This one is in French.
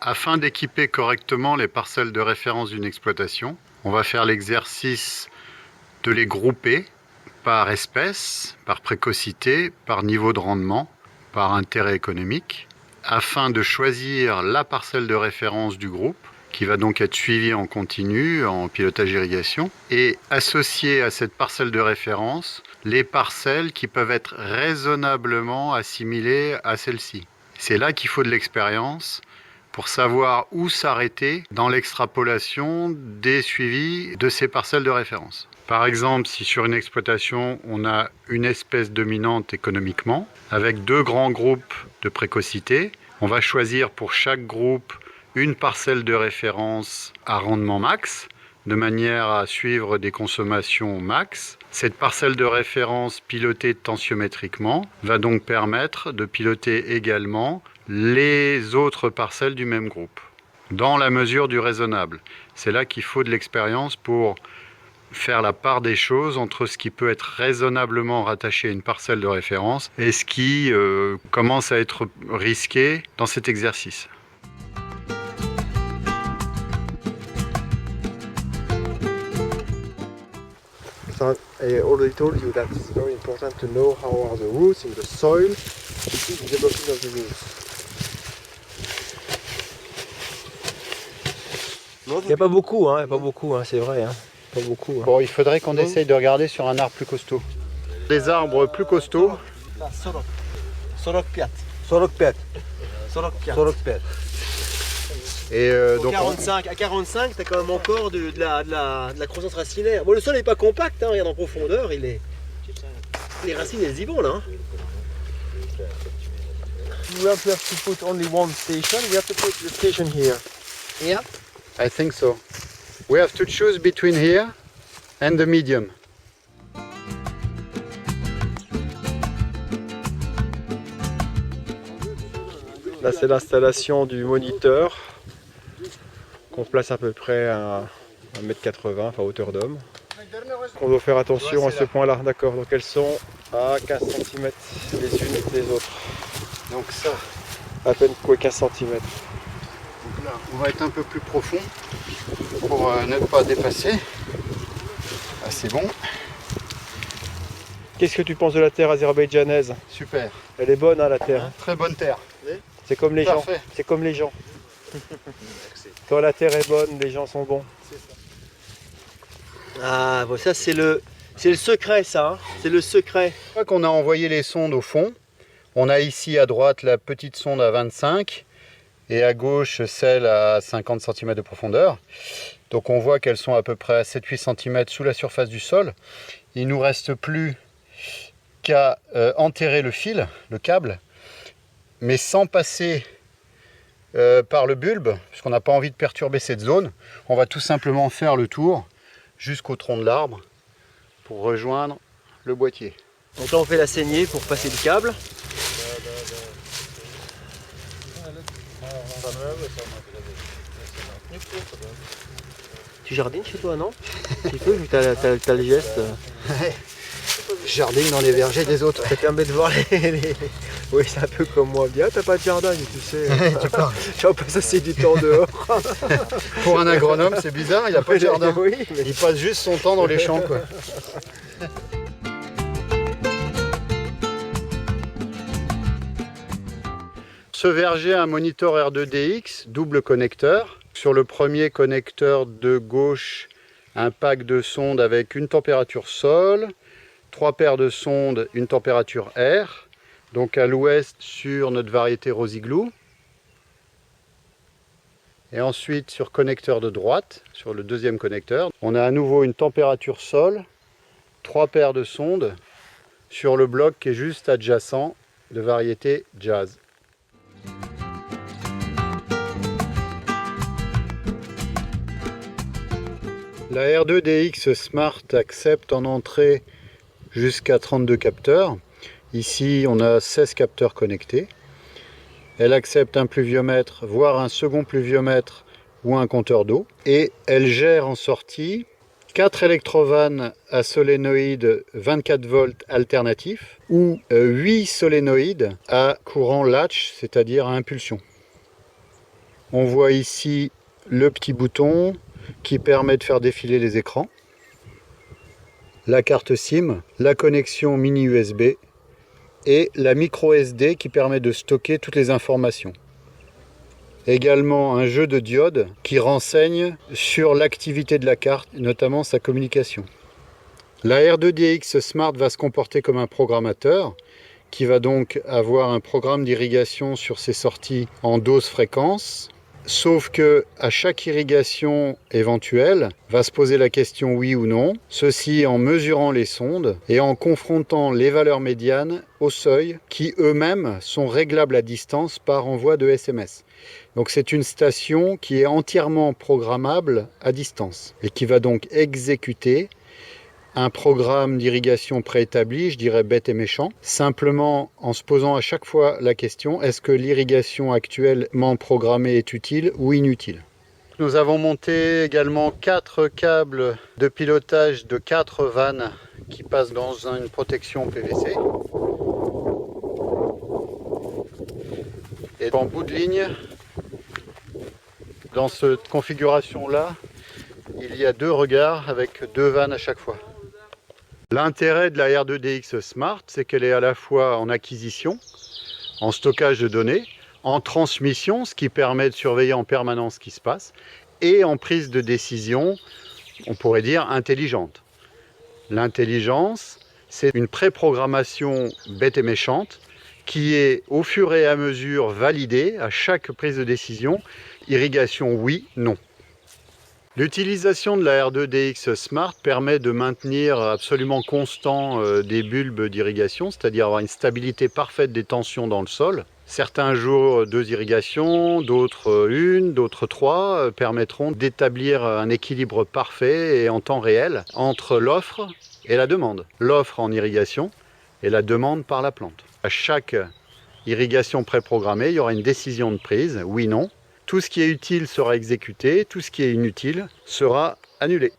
Afin d'équiper correctement les parcelles de référence d'une exploitation, on va faire l'exercice de les grouper par espèce, par précocité, par niveau de rendement, par intérêt économique, afin de choisir la parcelle de référence du groupe, qui va donc être suivie en continu, en pilotage irrigation, et associer à cette parcelle de référence les parcelles qui peuvent être raisonnablement assimilées à celle-ci. C'est là qu'il faut de l'expérience pour savoir où s'arrêter dans l'extrapolation des suivis de ces parcelles de référence. Par exemple, si sur une exploitation, on a une espèce dominante économiquement, avec deux grands groupes de précocité, on va choisir pour chaque groupe une parcelle de référence à rendement max, de manière à suivre des consommations max. Cette parcelle de référence pilotée tensiométriquement va donc permettre de piloter également les autres parcelles du même groupe, dans la mesure du raisonnable. C'est là qu'il faut de l'expérience pour faire la part des choses entre ce qui peut être raisonnablement rattaché à une parcelle de référence et ce qui commence à être risqué dans cet exercice. I already told you that it's very important to know how are the roots in the soil to see the development of the roots. Il n'y a pas beaucoup, c'est vrai. Hein. Pas beaucoup. Hein. Bon, il faudrait qu'on essaye de regarder sur un arbre plus costaud. Des arbres plus costauds. Sorokpiat. Et donc à 45, tu as quand même encore de la croissance racinaire. Bon, le sol n'est pas compact, hein, regarde en profondeur, les racines elles y vont là. Hein. We have to put only one station, we have to put the station here. Yeah? I think so. We have to choose between here and the medium. Là c'est l'installation du moniteur qu'on place à peu près à 1,80 m, enfin hauteur d'homme. On doit faire attention à ce point là, d'accord, donc elles sont à 15 cm les unes que les autres. Donc ça, à peine quoi 15 cm. Donc là, on va être un peu plus profond pour ne pas dépasser. Ah, c'est bon. Qu'est-ce que tu penses de la terre azerbaïdjanaise? Super. Elle est bonne hein, la terre. Hein. Très bonne terre. C'est comme les gens. C'est comme les gens. Quand la terre est bonne, les gens sont bons. Ah, bon, ça c'est le secret, ça. Hein. C'est le secret. Une fois qu'on a envoyé les sondes au fond, on a ici à droite la petite sonde à 25 et à gauche celle à 50 cm de profondeur. Donc on voit qu'elles sont à peu près à 7-8 cm sous la surface du sol. Il ne nous reste plus qu'à enterrer le fil, le câble, mais sans passer par le bulbe, puisqu'on n'a pas envie de perturber cette zone. On va tout simplement faire le tour jusqu'au tronc de l'arbre pour rejoindre le boîtier. Donc là on fait la saignée pour passer le câble. Tu jardines chez toi, non? Un petit peu, vu que t'as le geste. Je jardine dans les vergers des autres. Ça permet de voir les... Oui, c'est un peu comme moi. Bien, t'as pas de jardin, tu sais. Tu passe assez du temps dehors. Pour un agronome, c'est bizarre, il n'a pas de jardin. Oui, mais... Il passe juste son temps dans les champs, quoi. Ce verger a un monitor R2DX, double connecteur. Sur le premier connecteur de gauche, un pack de sondes avec une température sol, 3 paires de sondes, une température air. Donc à l'ouest sur notre variété Rosiglou. Et ensuite sur connecteur de droite, sur le deuxième connecteur, on a à nouveau une température sol, 3 paires de sondes, sur le bloc qui est juste adjacent de variété Jazz. La R2DX Smart accepte en entrée jusqu'à 32 capteurs. Ici, on a 16 capteurs connectés. Elle accepte un pluviomètre, voire un second pluviomètre ou un compteur d'eau. Et elle gère en sortie 4 électrovannes à solénoïde 24 volts alternatif ou 8 solénoïdes à courant latch, c'est-à-dire à impulsion. On voit ici le petit bouton qui permet de faire défiler les écrans, la carte SIM, la connexion mini USB et la micro SD qui permet de stocker toutes les informations. Également un jeu de diodes qui renseigne sur l'activité de la carte, notamment sa communication. La R2DX Smart va se comporter comme un programmateur qui va donc avoir un programme d'irrigation sur ses sorties en dose-fréquence. Sauf que à chaque irrigation éventuelle, va se poser la question oui ou non, ceci en mesurant les sondes et en confrontant les valeurs médianes au seuil qui eux-mêmes sont réglables à distance par envoi de SMS. Donc c'est une station qui est entièrement programmable à distance et qui va donc exécuter un programme d'irrigation préétabli, je dirais bête et méchant, simplement en se posant à chaque fois la question, est-ce que l'irrigation actuellement programmée est utile ou inutile? Nous avons monté également 4 câbles de pilotage de 4 vannes qui passent dans une protection PVC. Et en bout de ligne, dans cette configuration-là, il y a 2 regards avec 2 vannes à chaque fois. L'intérêt de la R2DX Smart, c'est qu'elle est à la fois en acquisition, en stockage de données, en transmission, ce qui permet de surveiller en permanence ce qui se passe, et en prise de décision, on pourrait dire intelligente. L'intelligence, c'est une préprogrammation bête et méchante qui est au fur et à mesure validée à chaque prise de décision, irrigation oui, non. L'utilisation de la R2DX Smart permet de maintenir absolument constant des bulbes d'irrigation, c'est-à-dire avoir une stabilité parfaite des tensions dans le sol. Certains jours, 2 irrigations, d'autres 1, d'autres 3 permettront d'établir un équilibre parfait et en temps réel entre l'offre et la demande. L'offre en irrigation et la demande par la plante. À chaque irrigation préprogrammée, il y aura une décision de prise, oui, non. Tout ce qui est utile sera exécuté, tout ce qui est inutile sera annulé.